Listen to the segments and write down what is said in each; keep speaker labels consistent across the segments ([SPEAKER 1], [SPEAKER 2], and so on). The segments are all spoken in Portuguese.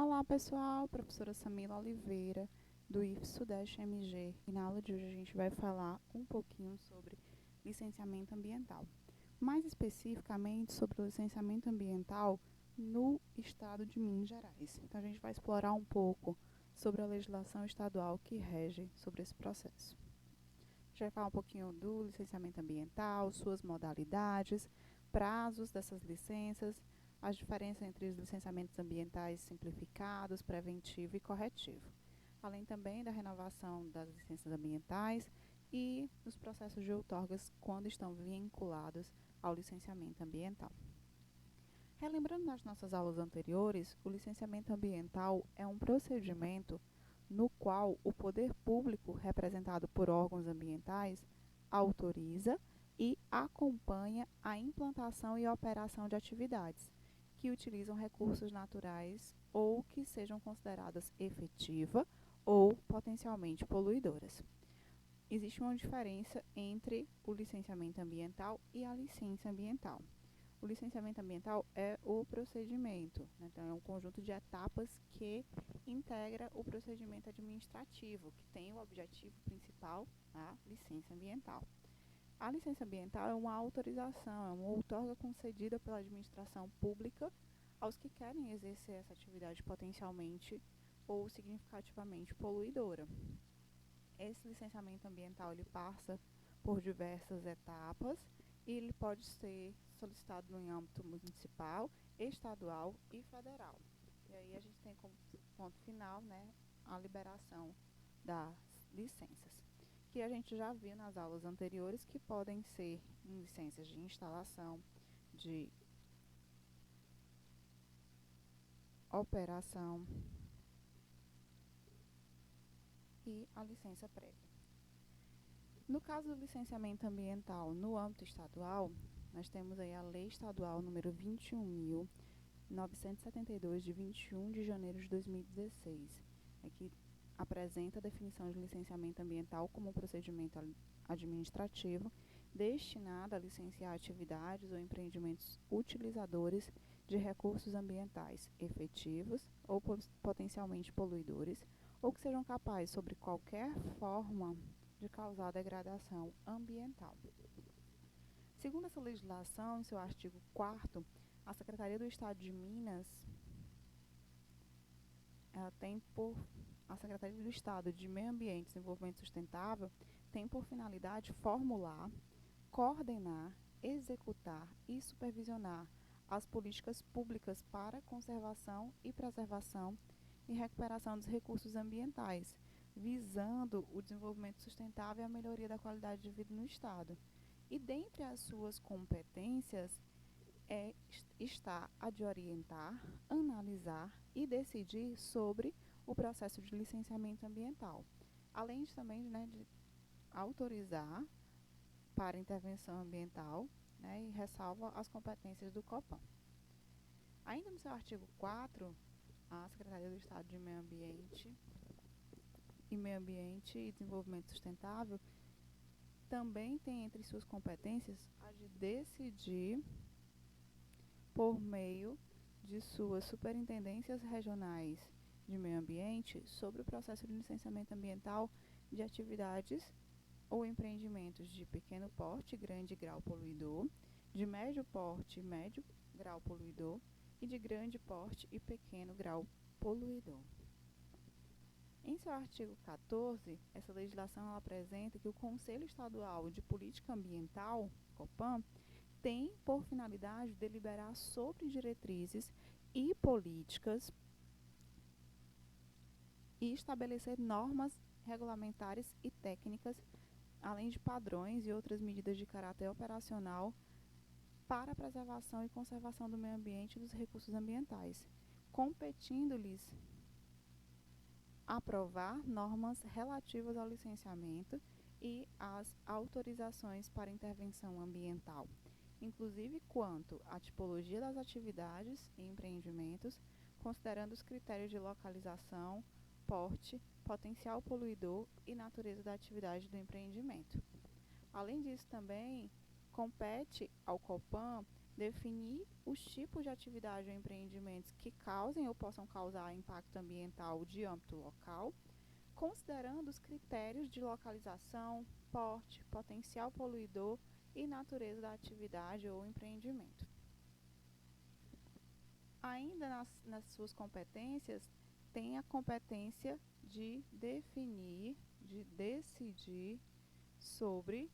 [SPEAKER 1] Olá pessoal, professora Samila Oliveira, do IF Sudeste MG, e na aula de hoje a gente vai falar um pouquinho sobre licenciamento ambiental. Mais especificamente sobre o licenciamento ambiental no estado de Minas Gerais. Então a gente vai explorar um pouco sobre a legislação estadual que rege sobre esse processo. A gente vai falar um pouquinho do licenciamento ambiental, suas modalidades, prazos dessas licenças, as diferenças entre os licenciamentos ambientais simplificados, preventivo e corretivo, além também da renovação das licenças ambientais e dos processos de outorgas quando estão vinculados ao licenciamento ambiental. Relembrando nas nossas aulas anteriores, o licenciamento ambiental é um procedimento no qual o poder público, representado por órgãos ambientais, autoriza e acompanha a implantação e operação de atividades que utilizam recursos naturais ou que sejam consideradas efetiva ou potencialmente poluidoras. Existe uma diferença entre o licenciamento ambiental e a licença ambiental. O licenciamento ambiental é o procedimento, né? Então é um conjunto de etapas que integra o procedimento administrativo, que tem o objetivo principal a licença ambiental. A licença ambiental é uma autorização, é uma outorga concedida pela administração pública aos que querem exercer essa atividade potencialmente ou significativamente poluidora. Esse licenciamento ambiental ele passa por diversas etapas e ele pode ser solicitado no âmbito municipal, estadual e federal. E aí a gente tem como ponto final, né, a liberação das licenças, que a gente já viu nas aulas anteriores, que podem ser licenças de instalação, de operação e a licença prévia. No caso do licenciamento ambiental no âmbito estadual, nós temos aí a Lei Estadual número 21.972, de 21 de janeiro de 2016, que apresenta a definição de licenciamento ambiental como um procedimento administrativo destinado a licenciar atividades ou empreendimentos utilizadores de recursos ambientais efetivos ou potencialmente poluidores, ou que sejam capazes, sobre qualquer forma, de causar degradação ambiental. Segundo essa legislação, em seu artigo 4º, a Secretaria do Estado de Minas a Secretaria do Estado de Meio Ambiente e Desenvolvimento Sustentável tem por finalidade formular, coordenar, executar e supervisionar as políticas públicas para a conservação e preservação e recuperação dos recursos ambientais, visando o desenvolvimento sustentável e a melhoria da qualidade de vida no Estado. E dentre as suas competências está a de orientar, analisar e decidir sobre o processo de licenciamento ambiental, além também, né, de autorizar para intervenção ambiental, né, e ressalva as competências do Copan. Ainda no seu artigo 4º, a Secretaria do Estado de Meio Ambiente e Desenvolvimento Sustentável também tem entre suas competências a de decidir, por meio de suas superintendências regionais de meio ambiente, sobre o processo de licenciamento ambiental de atividades ou empreendimentos de pequeno porte, grande grau poluidor, de médio porte, médio grau poluidor e de grande porte e pequeno grau poluidor. Em seu artigo 14, essa legislação ela apresenta que o Conselho Estadual de Política Ambiental, COPAM, tem por finalidade deliberar sobre diretrizes e políticas e estabelecer normas regulamentares e técnicas, além de padrões e outras medidas de caráter operacional para a preservação e conservação do meio ambiente e dos recursos ambientais, competindo-lhes aprovar normas relativas ao licenciamento e às autorizações para intervenção ambiental, inclusive quanto à tipologia das atividades e empreendimentos, considerando os critérios de localização, porte, potencial poluidor e natureza da atividade do empreendimento. Além disso, também compete ao Copan definir os tipos de atividade ou empreendimentos que causem ou possam causar impacto ambiental de âmbito local, considerando os critérios de localização, porte, potencial poluidor e natureza da atividade ou empreendimento. Ainda nas suas competências, tem a competência de definir, de decidir sobre,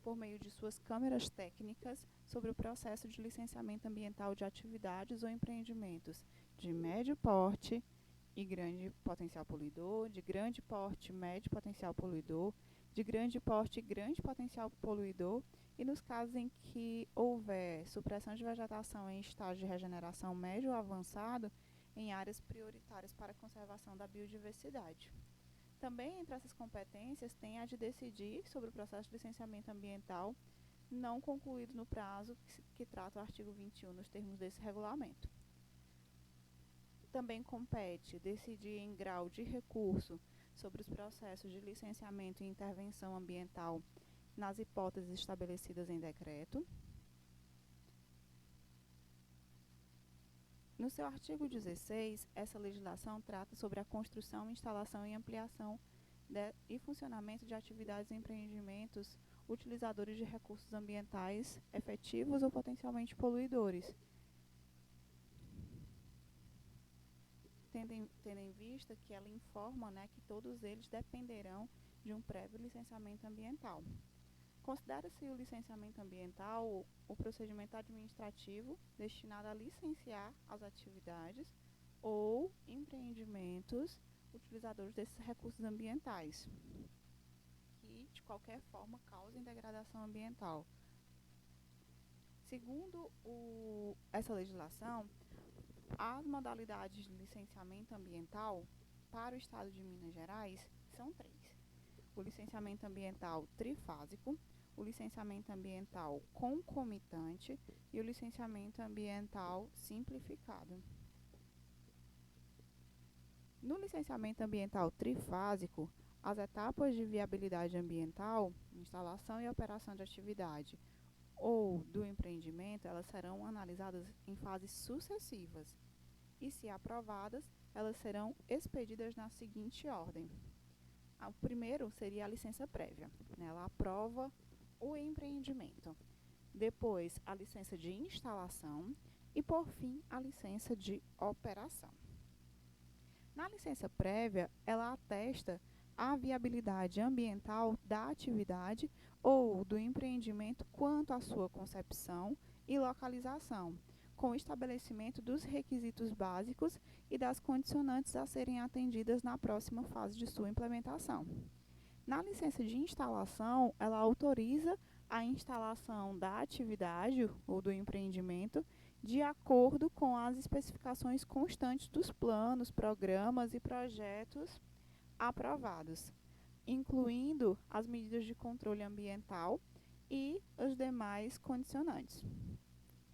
[SPEAKER 1] por meio de suas câmeras técnicas, sobre o processo de licenciamento ambiental de atividades ou empreendimentos de médio porte e grande potencial poluidor, de grande porte, médio potencial poluidor, de grande porte e grande potencial poluidor, e nos casos em que houver supressão de vegetação em estágio de regeneração médio ou avançado, em áreas prioritárias para a conservação da biodiversidade. Também entre essas competências tem a de decidir sobre o processo de licenciamento ambiental não concluído no prazo que trata o artigo 21 nos termos desse regulamento. Também compete decidir em grau de recurso sobre os processos de licenciamento e intervenção ambiental nas hipóteses estabelecidas em decreto. No seu artigo 16, essa legislação trata sobre a construção, instalação e ampliação e funcionamento de atividades e empreendimentos utilizadores de recursos ambientais efetivos ou potencialmente poluidores, tendo em vista que ela informa, que todos eles dependerão de um prévio licenciamento ambiental. Considera-se o licenciamento ambiental o procedimento administrativo destinado a licenciar as atividades ou empreendimentos utilizadores desses recursos ambientais, que de qualquer forma causem degradação ambiental. Segundo essa legislação, as modalidades de licenciamento ambiental para o Estado de Minas Gerais são 3. O licenciamento ambiental trifásico, o licenciamento ambiental concomitante e o licenciamento ambiental simplificado. No licenciamento ambiental trifásico, as etapas de viabilidade ambiental, instalação e operação de atividade ou do empreendimento, elas serão analisadas em fases sucessivas e, se aprovadas, elas serão expedidas na seguinte ordem. O primeiro seria a licença prévia, ela aprova o empreendimento. Depois, a licença de instalação e, por fim, a licença de operação. Na licença prévia, ela atesta a viabilidade ambiental da atividade ou do empreendimento quanto à sua concepção e localização, com o estabelecimento dos requisitos básicos e das condicionantes a serem atendidas na próxima fase de sua implementação. Na licença de instalação, ela autoriza a instalação da atividade ou do empreendimento de acordo com as especificações constantes dos planos, programas e projetos aprovados, incluindo as medidas de controle ambiental e os demais condicionantes.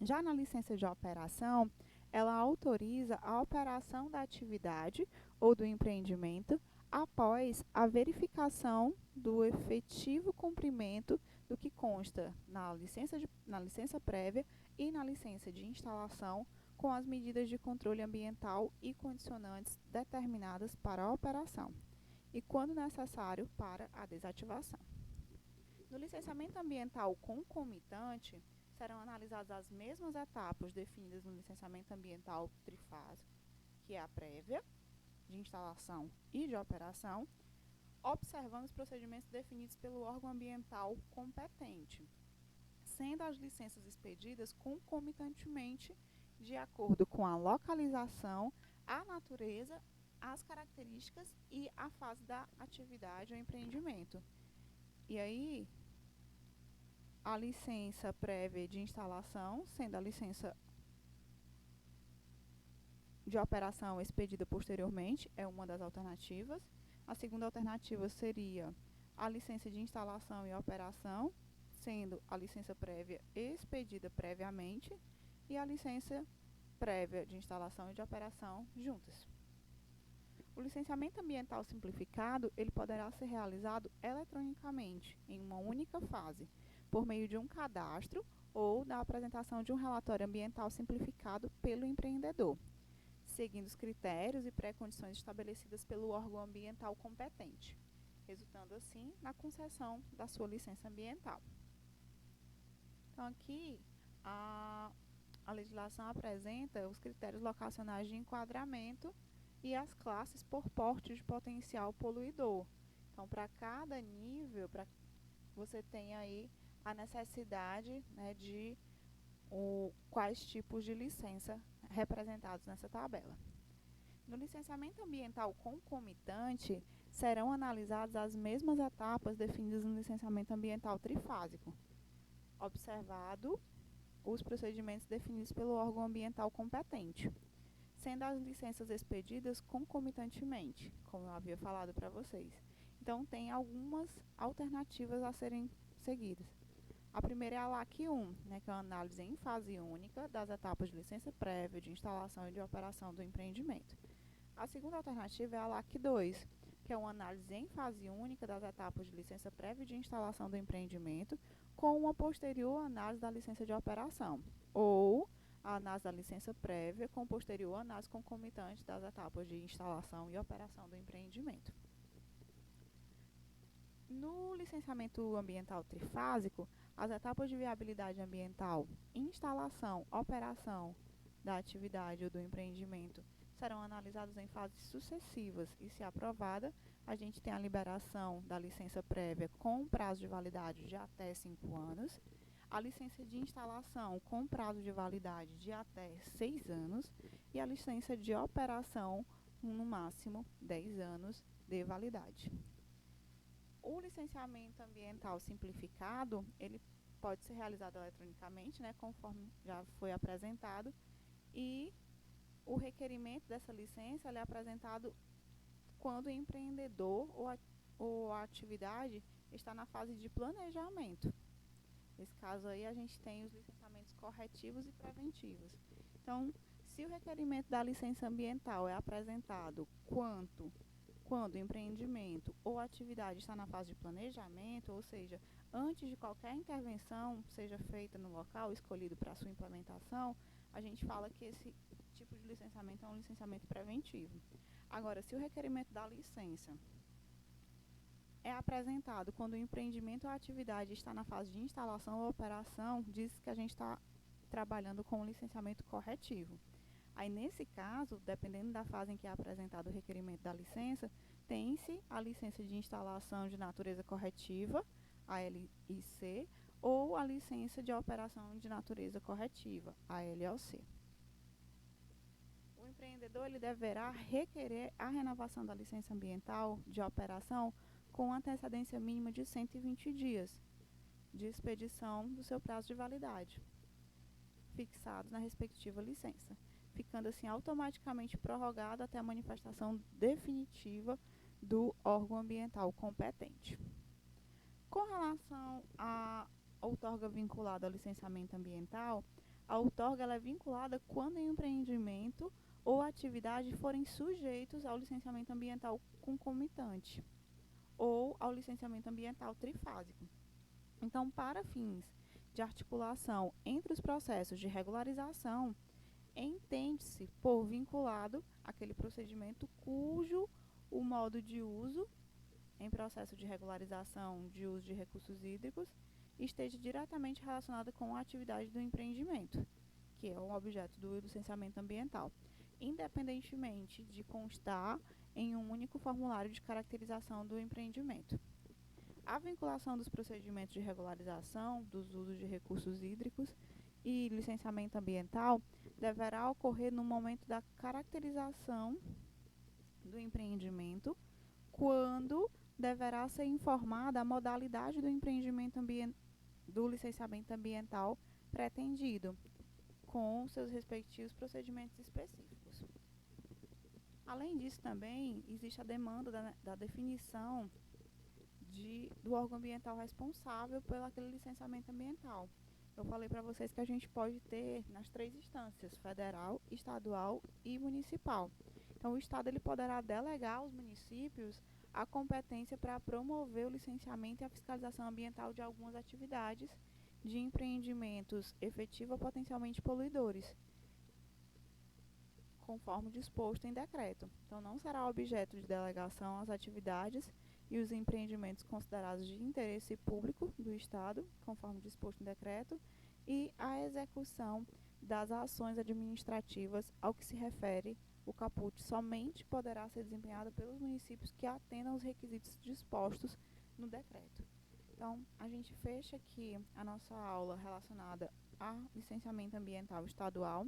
[SPEAKER 1] Já na licença de operação, ela autoriza a operação da atividade ou do empreendimento após a verificação do efetivo cumprimento do que consta na licença prévia e na licença de instalação, com as medidas de controle ambiental e condicionantes determinadas para a operação e, quando necessário, para a desativação. No licenciamento ambiental concomitante, serão analisadas as mesmas etapas definidas no licenciamento ambiental trifásico, que é a prévia, de instalação e de operação, observando os procedimentos definidos pelo órgão ambiental competente, sendo as licenças expedidas concomitantemente de acordo com a localização, a natureza, as características e a fase da atividade ou empreendimento. E aí, a licença prévia de instalação, sendo a licença de operação expedida posteriormente, é uma das alternativas. A segunda alternativa seria a licença de instalação e operação, sendo a licença prévia expedida previamente e a licença prévia de instalação e de operação juntas. O licenciamento ambiental simplificado, ele poderá ser realizado eletronicamente, em uma única fase, por meio de um cadastro ou da apresentação de um relatório ambiental simplificado pelo empreendedor, seguindo os critérios e pré-condições estabelecidas pelo órgão ambiental competente, resultando assim na concessão da sua licença ambiental. Então aqui a legislação apresenta os critérios locacionais de enquadramento e as classes por porte de potencial poluidor. Então, para cada nível, você tem aí a necessidade, né, de quais tipos de licença representados nessa tabela. No licenciamento ambiental concomitante, serão analisadas as mesmas etapas definidas no licenciamento ambiental trifásico, observado os procedimentos definidos pelo órgão ambiental competente, sendo as licenças expedidas concomitantemente, como eu havia falado para vocês. Então, tem algumas alternativas a serem seguidas. A primeira é a LAC 1, né, que é uma análise em fase única das etapas de licença prévia, de instalação e de operação do empreendimento. A segunda alternativa é a LAC 2, que é uma análise em fase única das etapas de licença prévia e de instalação do empreendimento, com uma posterior análise da licença de operação, ou a análise da licença prévia com posterior análise concomitante das etapas de instalação e operação do empreendimento. No licenciamento ambiental trifásico, as etapas de viabilidade ambiental, instalação, operação da atividade ou do empreendimento serão analisadas em fases sucessivas e, se aprovada, a gente tem a liberação da licença prévia com prazo de validade de até 5 anos, a licença de instalação com prazo de validade de até 6 anos e a licença de operação no máximo 10 anos de validade. O licenciamento ambiental simplificado, ele pode ser realizado eletronicamente, né, conforme já foi apresentado, e o requerimento dessa licença ele é apresentado quando o empreendedor ou a atividade está na fase de planejamento. Nesse caso aí, a gente tem os licenciamentos corretivos e preventivos. Então, se o requerimento da licença ambiental é apresentado quando o empreendimento ou atividade está na fase de planejamento, ou seja, antes de qualquer intervenção seja feita no local escolhido para sua implementação, a gente fala que esse tipo de licenciamento é um licenciamento preventivo. Agora, se o requerimento da licença é apresentado quando o empreendimento ou a atividade está na fase de instalação ou operação, diz que a gente está trabalhando com um licenciamento corretivo. Aí, nesse caso, dependendo da fase em que é apresentado o requerimento da licença, tem-se a licença de instalação de natureza corretiva, a LIC, ou a licença de operação de natureza corretiva, a LOC. O empreendedor ele deverá requerer a renovação da licença ambiental de operação com antecedência mínima de 120 dias de expedição do seu prazo de validade, fixados na respectiva licença, ficando assim automaticamente prorrogado até a manifestação definitiva do órgão ambiental competente. Com relação à outorga vinculada ao licenciamento ambiental, a outorga ela é vinculada quando o empreendimento ou atividade forem sujeitos ao licenciamento ambiental concomitante ou ao licenciamento ambiental trifásico. Então, para fins de articulação entre os processos de regularização, entende-se por vinculado aquele procedimento cujo o modo de uso em processo de regularização de uso de recursos hídricos esteja diretamente relacionado com a atividade do empreendimento, que é o objeto do licenciamento ambiental, independentemente de constar em um único formulário de caracterização do empreendimento. A vinculação dos procedimentos de regularização dos usos de recursos hídricos e licenciamento ambiental deverá ocorrer no momento da caracterização do empreendimento, quando deverá ser informada a modalidade do empreendimento do licenciamento ambiental pretendido, com seus respectivos procedimentos específicos. Além disso, também existe a demanda da definição do órgão ambiental responsável pelo aquele licenciamento ambiental. Eu falei para vocês que a gente pode ter nas 3 instâncias, federal, estadual e municipal. Então, o Estado ele poderá delegar aos municípios a competência para promover o licenciamento e a fiscalização ambiental de algumas atividades de empreendimentos efetivos ou potencialmente poluidores, conforme disposto em decreto. Então, não será objeto de delegação as atividades e os empreendimentos considerados de interesse público do Estado, conforme disposto em decreto, e a execução das ações administrativas ao que se refere o caput somente poderá ser desempenhada pelos municípios que atendam aos requisitos dispostos no decreto. Então, a gente fecha aqui a nossa aula relacionada a licenciamento ambiental estadual.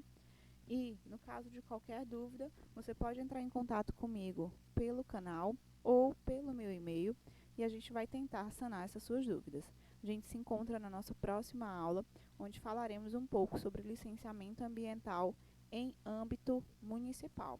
[SPEAKER 1] E, no caso de qualquer dúvida, você pode entrar em contato comigo pelo canal ou pelo meu e-mail e a gente vai tentar sanar essas suas dúvidas. A gente se encontra na nossa próxima aula, onde falaremos um pouco sobre licenciamento ambiental em âmbito municipal.